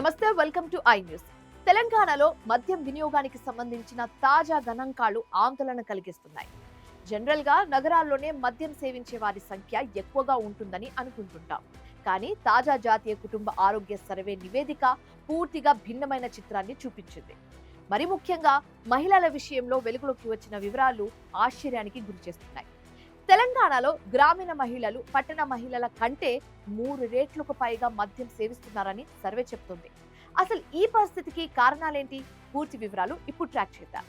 నమస్తే, welcome to I news. తెలంగాణలో మద్యం వినియోగానికి సంబంధించిన తాజా గణాంకాలు ఆందోళన కలిగిస్తున్నాయి. జనరల్ గా నగరాల్లోనే మద్యం సేవించే వారి సంఖ్య ఎక్కువగా ఉంటుందని అనుకుంటుంటాం. కానీ తాజా జాతీయ కుటుంబ ఆరోగ్య సర్వే నివేదిక పూర్తిగా భిన్నమైన చిత్రాన్ని చూపించింది. మరి ముఖ్యంగా మహిళల విషయంలో వెలుగులోకి వచ్చిన వివరాలు ఆశ్చర్యానికి గురిచేస్తున్నాయి. తెలంగాణలో గ్రామీణ మహిళలు పట్టణ మహిళల కంటే 3 రెట్లకు పైగా మద్యం సేవిస్తున్నారని సర్వే చెప్తుంది. అసలు ఈ పరిస్థితికి కారణాలేంటి? పూర్తి వివరాలు ఇప్పుడు ట్రాక్ చేద్దాం.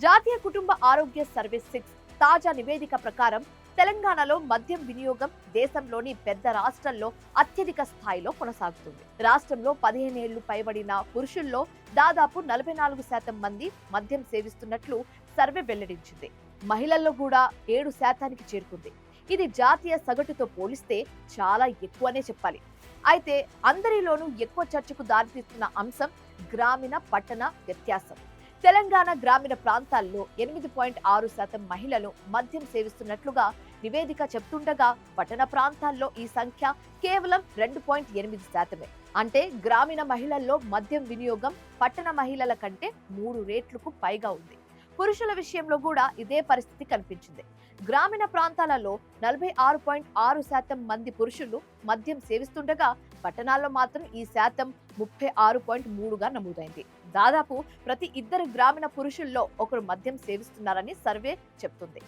జాతీయ కుటుంబ ఆరోగ్య సర్వే 6 తాజా నివేదిక ప్రకారం తెలంగాణలో మద్యం వినియోగం దేశంలోని పెద్ద రాష్ట్రాల్లో అత్యధిక స్థాయిలో కొనసాగుతుంది. రాష్ట్రంలో 15 ఏళ్లు పైబడిన పురుషుల్లో దాదాపు 44% మంది మద్యం సేవిస్తున్నట్లు సర్వే వెల్లడించింది. మహిళల్లో కూడా 7% చేరుకుంది. ఇది జాతీయ సగటుతో పోలిస్తే చాలా ఎక్కువనే చెప్పాలి. అయితే అందరిలోనూ ఎక్కువ చర్చకు దారితీస్తున్న అంశం గ్రామీణ పట్టణ వ్యత్యాసం. తెలంగాణ గ్రామీణ ప్రాంతాల్లో 8.6% మహిళలు మద్యం సేవిస్తున్నట్లుగా నివేదిక చెప్తుండగా పట్టణ ప్రాంతాల్లో ఈ సంఖ్య కేవలం 2.8%. అంటే గ్రామీణ మహిళల్లో మద్యం వినియోగం పట్టణ మహిళల కంటే 3 రెట్లకు పైగా ఉంది. పురుషుల విషయంలో కూడా ఇదే పరిస్థితి కనిపించింది. గ్రామీణ ప్రాంతాలలో 46.6% మంది పురుషులు మద్యం సేవిస్తుండగా పట్టణాల్లో మాత్రం ఈ శాతం 36.3గా నమోదైంది. దాదాపు ప్రతి 2 గ్రామీణ పురుషుల్లో ఒకరు మద్యం సేవిస్తున్నారని సర్వే చెప్తుంది.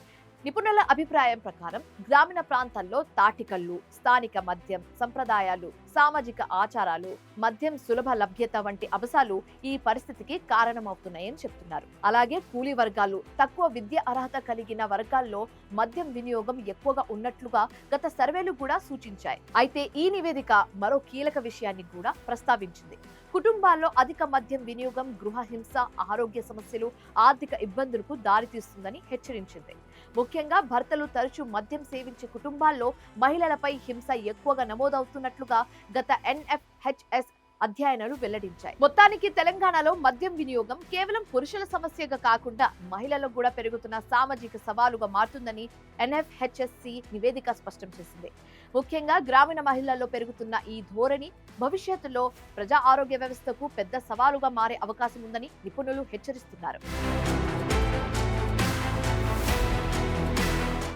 నిపుణుల అభిప్రాయం ప్రకారం గ్రామీణ ప్రాంతాల్లో తాటికల్లు, స్థానిక మద్యం సంప్రదాయాలు, సామాజిక ఆచారాలు, మద్యం సులభ లభ్యత వంటి అంశాలు ఈ పరిస్థితికి కారణమవుతున్నాయని చెప్తున్నారు. అలాగే కూలీ వర్గాలు, తక్కువ విద్య అర్హత కలిగిన వర్గాల్లో మద్యం వినియోగం ఎక్కువగా ఉన్నట్లుగా గత సర్వేలు కూడా సూచించాయి. అయితే ఈ నివేదిక మరో కీలక విషయాన్ని కూడా ప్రస్తావించింది. కుటుంబాల్లో అధిక మద్యం వినియోగం గృహ హింస, ఆరోగ్య సమస్యలు, ఆర్థిక ఇబ్బందులకు దారితీస్తుందని హెచ్చరించింది. ముఖ్యంగా భర్తలు తరచూ మద్యం సేవించే కుటుంబాల్లో మహిళలపై హింస ఎక్కువగా నమోదవుతున్నట్లుగా గత NFHS అధ్యయనాలు వెల్లడించాయి. మొత్తానికి తెలంగాణలో మద్యం వినియోగం కేవలం పురుషుల సమస్యగా కాకుండా మహిళలకు కూడా పెరుగుతున్న సామాజిక సవాలుగా మారుతుందని NFHSC నివేదిక స్పష్టం చేసింది. ముఖ్యంగా గ్రామీణ మహిళల్లో పెరుగుతున్న ఈ ధోరణి భవిష్యత్తులో ప్రజా ఆరోగ్య వ్యవస్థకు పెద్ద సవాలుగా మారే అవకాశం ఉందని నిపుణులు హెచ్చరిస్తున్నారు.